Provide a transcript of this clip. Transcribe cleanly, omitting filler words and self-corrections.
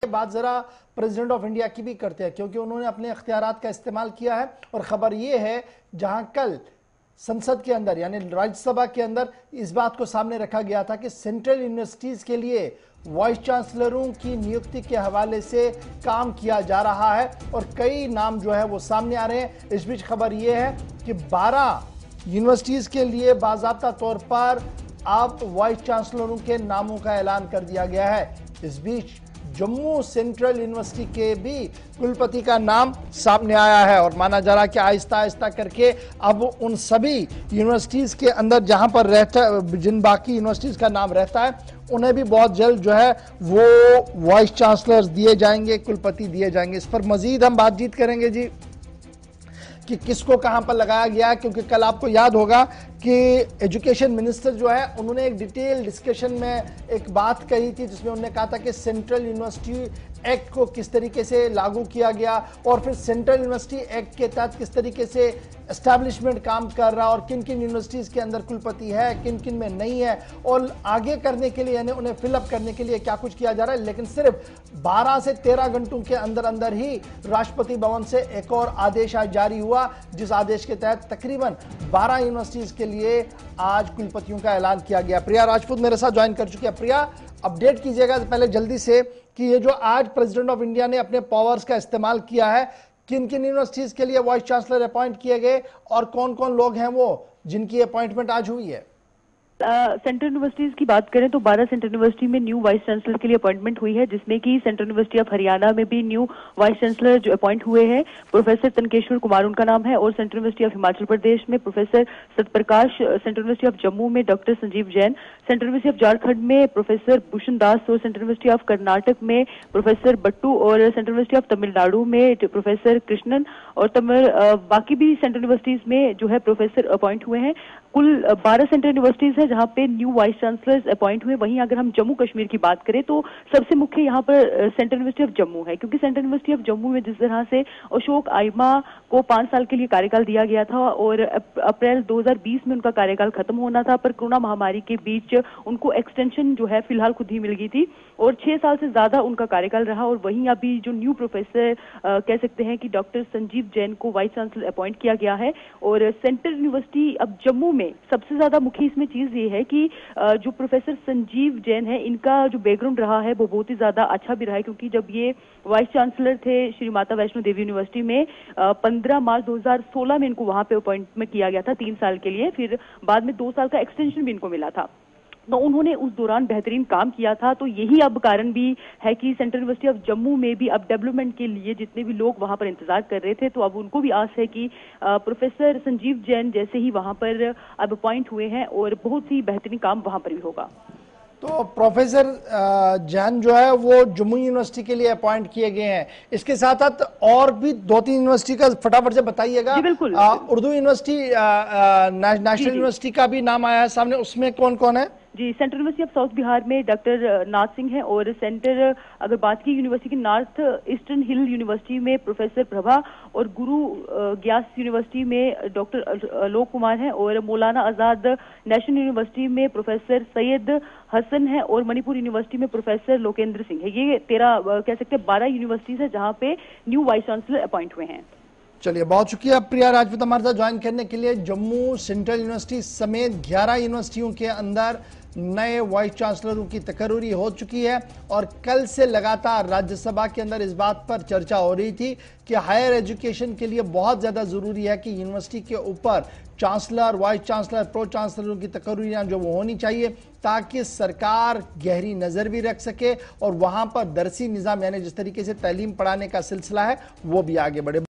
बात जरा president of India की भी करते हैं क्योंकि उन्होंने अपने अख्तियारात का इस्तेमाल किया है। और खबर यह है जहां कल संसद के अंदर यानी राज्यसभा के अंदर इस बात को सामने रखा गया था कि सेंट्रल यूनिवर्सिटीज के लिए वाइस चांसलरों की नियुक्ति के हवाले से काम किया जा रहा है और कई नाम जो है वो सामने आ रहे हैं। इस बीच खबर यह है कि 12 यूनिवर्सिटीज के लिए बाकायदा तौर पर अब वाइस चांसलरों के नामों का ऐलान कर दिया गया है। इस बीच जम्मू सेंट्रल यूनिवर्सिटी के भी कुलपति का नाम सामने आया है और माना जा रहा है कि आहिस्ता आहिस्ता करके अब उन सभी यूनिवर्सिटीज के अंदर जहां पर रहता जिन बाकी यूनिवर्सिटीज का नाम रहता है उन्हें भी बहुत जल्द जो है वो वाइस चांसलर्स दिए जाएंगे, कुलपति दिए जाएंगे। इस पर मजीद हम बातचीत करेंगे जी कि किसको कहां पर लगाया गया है, क्योंकि कल आपको याद होगा कि एजुकेशन मिनिस्टर जो है उन्होंने एक डिटेल डिस्कशन में एक बात कही थी जिसमें उन्होंने कहा था कि सेंट्रल यूनिवर्सिटी एक्ट को किस तरीके से लागू किया गया और फिर सेंट्रल यूनिवर्सिटी एक्ट के तहत किस तरीके से एस्टैब्लिशमेंट काम कर रहा और किन किन यूनिवर्सिटीज के अंदर कुलपति है, किन किन में नहीं है और आगे करने के लिए यानी उन्हें फिलअप करने के लिए क्या कुछ किया जा रहा है। लेकिन सिर्फ 12 से 13 घंटों के अंदर अंदर ही राष्ट्रपति भवन से एक और आदेश आज जारी हुआ जिस आदेश के तहत तकरीबन 12 यूनिवर्सिटीज के लिए आज कुलपतियों का ऐलान किया गया। प्रिया राजपूत मेरे साथ ज्वाइन कर चुकी है। प्रिया, अपडेट कीजिएगा पहले जल्दी से कि ये जो आज प्रेसिडेंट ऑफ इंडिया ने अपने पावर्स का इस्तेमाल किया है, किन किन यूनिवर्सिटीज के लिए वाइस चांसलर अपॉइंट किए गए और कौन कौन लोग हैं वो जिनकी अपॉइंटमेंट आज हुई है। सेंट्रल यूनिवर्सिटीज की बात करें तो 12 सेंट्रल यूनिवर्सिटी में न्यू वाइस चांसलर के लिए अपॉइंटमेंट हुई है, जिसमें कि सेंट्रल यूनिवर्सिटी ऑफ हरियाणा में भी न्यू वाइस चांसलर जो अपॉइंट हुए हैं प्रोफेसर तनकेश्वर कुमार उनका नाम है, और central university of Himachal Pradesh में professor Satprakash, central university of Jammu में doctor Sanjeev Jain, central university of Jharkhand में प्रोफेसर भूषण दास और सेंट्रल यूनिवर्सिटी ऑफ कर्नाटक में प्रोफेसर बट्टू और सेंट्रल यूनिवर्सिटी ऑफ तमिलनाडु में प्रोफेसर कृष्णन और बाकी भी सेंट्रल यूनिवर्सिटीज में जो है प्रोफेसर अपॉइंट हुए हैं। कुल 12 सेंट्रल यूनिवर्सिटीज है जहां पे न्यू वाइस चांसलर्स अपॉइंट हुए। वहीं अगर हम जम्मू कश्मीर की बात करें तो सबसे मुख्य यहाँ पर सेंट्रल यूनिवर्सिटी ऑफ जम्मू है, क्योंकि सेंट्रल यूनिवर्सिटी ऑफ जम्मू में जिस तरह से अशोक आइमा को 5 साल के लिए कार्यकाल दिया गया था और अप्रैल 2020 में उनका कार्यकाल खत्म होना था, पर कोरोना महामारी के बीच उनको एक्सटेंशन जो है फिलहाल खुद ही मिल गई थी और 6 साल से ज्यादा उनका कार्यकाल रहा। और वहीं अभी जो न्यू प्रोफेसर कह सकते हैं कि डॉक्टर संजीव जैन को वाइस चांसलर अपॉइंट किया गया है। और सेंट्रल यूनिवर्सिटी अब जम्मू में सबसे ज्यादा मुख्य इसमें चीज ये है कि जो प्रोफेसर संजीव जैन है इनका जो बैकग्राउंड रहा है वो बहुत ही ज्यादा अच्छा भी रहा है, क्योंकि जब ये वाइस चांसलर थे श्री माता वैष्णो देवी यूनिवर्सिटी में 15 मार्च 2016 में इनको वहां पे अपॉइंटमेंट किया गया था 3 साल के लिए, फिर बाद में 2 साल का एक्सटेंशन भी इनको मिला था, तो उन्होंने उस दौरान बेहतरीन काम किया था। तो यही अब कारण भी है कि सेंट्रल यूनिवर्सिटी ऑफ जम्मू में भी अब डेवलपमेंट के लिए जितने भी लोग वहां पर इंतजार कर रहे थे तो अब उनको भी आस है कि प्रोफेसर संजीव जैन जैसे ही वहां पर अब अपॉइंट हुए हैं और बहुत ही बेहतरीन काम वहां पर भी होगा। तो प्रोफेसर जैन जो है वो जम्मू यूनिवर्सिटी के लिए अपॉइंट किए गए हैं। इसके साथ साथ और भी 2-3 यूनिवर्सिटी का फटाफट से बताइएगा। बिल्कुल। उर्दू यूनिवर्सिटी, नेशनल यूनिवर्सिटी का भी नाम आया है सामने, उसमें कौन कौन है? जी, central university of south Bihar में डॉक्टर नाथ सिंह है और सेंटर अगर बात की यूनिवर्सिटी की नॉर्थ ईस्टर्न हिल यूनिवर्सिटी में प्रोफेसर प्रभा और गुरु ग्यास यूनिवर्सिटी में डॉक्टर आलोक कुमार हैं और मौलाना आजाद नेशनल यूनिवर्सिटी में प्रोफेसर सैयद हसन है और मणिपुर यूनिवर्सिटी में प्रोफेसर लोकेंद्र सिंह है। ये 13 कह सकते हैं 12 यूनिवर्सिटीज है जहां पे न्यू वाइस चांसलर अपॉइंट हुए हैं। चलिए, बहुत शुक्रिया प्रिया राजपूत हमारे साथ ज्वाइन करने के लिए। जम्मू सेंट्रल यूनिवर्सिटी समेत 11 यूनिवर्सिटियों के अंदर नए वाइस चांसलरों की तकर्री हो चुकी है और कल से लगातार राज्यसभा के अंदर इस बात पर चर्चा हो रही थी कि हायर एजुकेशन के लिए बहुत ज्यादा जरूरी है कि यूनिवर्सिटी के ऊपर चांसलर, वाइस चांसलर, प्रो चांसलरों की तकर्रियां जो वो होनी चाहिए ताकि सरकार गहरी नजर भी रख सके और वहां पर दरसी निजाम यानी जिस तरीके से तालीम पढ़ाने का सिलसिला है वो भी आगे बढ़े।